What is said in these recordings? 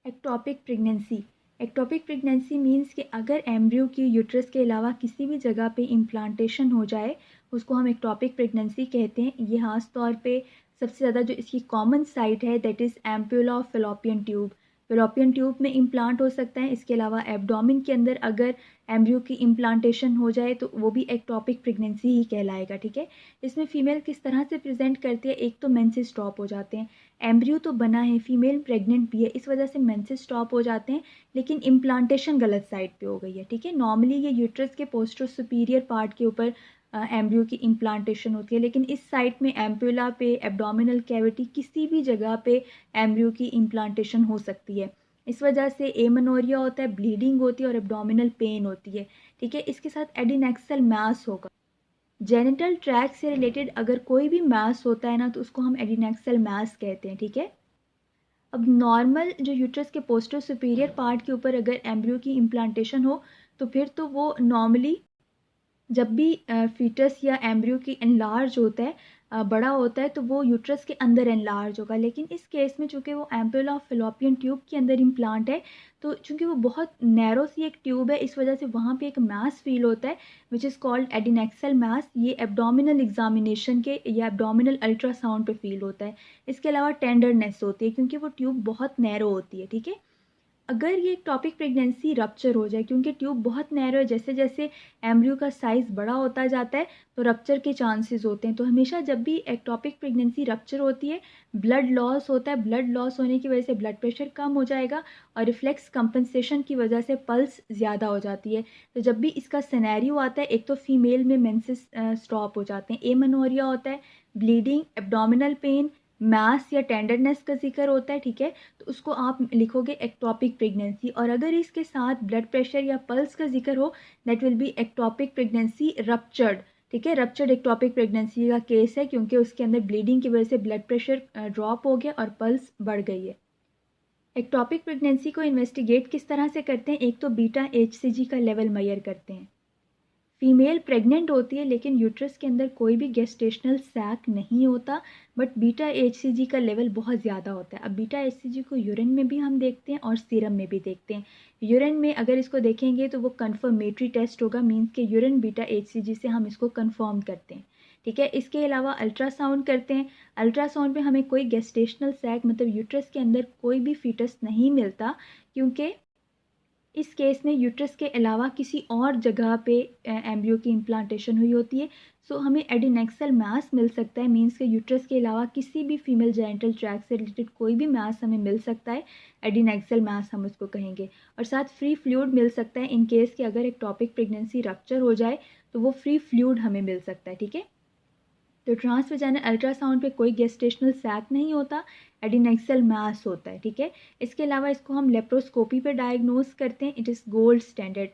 Ectopic pregnancy. Ectopic pregnancy means कि अगर embryo की यूट्रस के अलावा किसी भी जगह पे इम्प्लांटेशन हो जाए, उसको हम एक्टोपिक प्रेगनेंसी कहते हैं। ये खास तौर पे सबसे ज़्यादा जो इसकी कॉमन साइट है that is ampulla of fallopian tube. Fallopian tube में इम्प्लांट हो सकता है। इसके अलावा एब्डोमेन के अंदर अगर एम्ब्रियो की इम्प्लांटेशन हो जाए तो वो भी एक्टोपिक प्रेगनेंसी ही कहलाएगा। ठीक है, इसमें फीमेल किस तरह से प्रेजेंट करती है, एक तो मेंसेस स्टॉप हो जाते हैं, एम्ब्रियो तो बना है, फीमेल प्रेग्नेंट भी है, इस वजह से मेंसेस स्टॉप हो जाते हैं, लेकिन इम्प्लांटेशन गलत साइड पे हो गई है। ठीक है, नॉर्मली ये यूट्रस के पोस्टर सुपीरियर पार्ट के ऊपर एम्ब्रियो की इम्प्लांटेशन होती है, लेकिन इस साइड में एम्प्यूला पे, एब्डोमिनल कैविटी, किसी भी जगह पे एम्ब्रियो की इम्प्लांटेशन हो सकती है। इस वजह से एमेनोरिया होता है, ब्लीडिंग होती है और एब्डोमिनल पेन होती है। ठीक है, इसके साथ एडिनेक्सल मास होगा। जेनिटल ट्रैक से रिलेटेड अगर कोई भी मास होता है ना तो उसको हम एडिनेक्सल मास कहते हैं। ठीक है, अब नॉर्मल जो यूट्रस के पोस्टर सुपीरियर पार्ट के ऊपर अगर एम्ब्रियो की इम्प्लांटेशन हो तो फिर तो वो नॉर्मली जब भी फीटस या एम्ब्रियो की एनलार्ज होता है, बड़ा होता है, तो वो यूट्रस के अंदर एनलार्ज होगा। लेकिन इस केस में चूंकि वो एम्प्यूला ऑफ फेलोपियन ट्यूब के अंदर इम्प्लांट है, तो चूंकि वो बहुत नैरो सी एक ट्यूब है, इस वजह से वहाँ पे एक मास फील होता है विच इज़ कॉल्ड एडिनेक्सल मास। ये एब्डोमिनल एग्जामिनेशन के या एब्डोमिनल अल्ट्रासाउंड पे फील होता है। इसके अलावा टेंडरनेस होती है क्योंकि वो ट्यूब बहुत नैरो होती है। ठीक है, अगर ये टॉपिक प्रेगनेंसी रप्चर हो जाए, क्योंकि ट्यूब बहुत नैरो है, जैसे जैसे एम्ब्रियो का साइज़ बड़ा होता जाता है तो रप्चर के चांसेस होते हैं। तो हमेशा जब भी एक्टोपिक प्रेगनेंसी रप्चर होती है, ब्लड लॉस होता है। ब्लड लॉस होने की वजह से ब्लड प्रेशर कम हो जाएगा और रिफ्लेक्स कंपनसेशन की वजह से पल्स ज़्यादा हो जाती है। तो जब भी इसका सिनेरियो आता है, एक तो फीमेल में मेंसेस स्टॉप हो जाते हैं, एमेनोरिया होता है, ब्लीडिंग, एब्डोमिनल पेन, मास या टेंडरनेस का जिक्र होता है। ठीक है, तो उसको आप लिखोगे एक्टोपिक प्रेगनेंसी। और अगर इसके साथ ब्लड प्रेशर या पल्स का जिक्र हो, that will be ectopic pregnancy ruptured. ठीक है, रप्चर्ड एक्टोपिक प्रेगनेंसी का केस है क्योंकि उसके अंदर ब्लीडिंग की वजह से ब्लड प्रेशर ड्रॉप हो गया और पल्स बढ़ गई है। एक्टोपिक प्रेगनेंसी को इन्वेस्टिगेट किस तरह से करते हैं, एक तो बीटा HCG का लेवल मेजर करते हैं। फीमेल प्रेग्नेंट होती है लेकिन यूट्रस के अंदर कोई भी गेस्टेशनल सैक नहीं होता, बट बीटा HCG का लेवल बहुत ज़्यादा होता है। अब बीटा HCG को यूरिन में भी हम देखते हैं और सीरम में भी देखते हैं। यूरिन में अगर इसको देखेंगे तो वो कंफर्मेटरी टेस्ट होगा, मीन्स के यूरिन बीटा HCG से हम इसको कंफर्म करते हैं। ठीक है, इसके अलावा अल्ट्रासाउंड करते हैं। अल्ट्रासाउंड में हमें कोई गेस्टेशनल सैक मतलब यूट्रस के अंदर कोई भी फीटस नहीं मिलता, क्योंकि इस केस में यूट्रस के अलावा किसी और जगह पे एम्ब्रियो की इम्प्लांटेशन हुई होती है। सो हमें एडिनेक्सल मास मिल सकता है, मींस के यूट्रस के अलावा किसी भी फीमेल जेनिटल ट्रैक से रिलेटेड कोई भी मास हमें मिल सकता है, एडिनेक्सल मास हम उसको कहेंगे। और साथ फ्री फ्लूइड मिल सकता है इन केस कि अगर एक टॉपिक प्रेगनेंसी रप्चर हो जाए तो वो फ्री फ्लूइड हमें मिल सकता है। ठीक है, तो ट्रांसवेजाइनल अल्ट्रासाउंड पे कोई गेस्टेशनल सैक नहीं होता, एडिनेक्सल मास होता है। ठीक है, इसके अलावा इसको हम लेप्रोस्कोपी पे डायग्नोस करते हैं। It is gold standard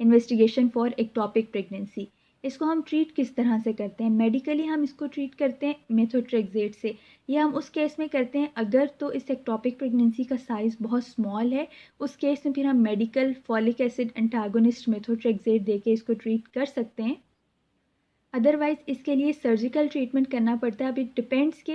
investigation for ectopic pregnancy. इसको हम ट्रीट किस तरह से करते हैं, मेडिकली हम इसको ट्रीट करते हैं मेथोट्रेक्सेट से। ये हम उस केस में करते हैं अगर तो इस एक्टोपिक प्रेगनेंसी का साइज़ बहुत स्मॉल है, उस केस में फिर हम medical folic acid antagonist methotrexate दे के इसको ट्रीट कर सकते हैं। अदरवाइज इसके लिए सर्जिकल ट्रीटमेंट करना पड़ता है। अब इट डिपेंड्स कि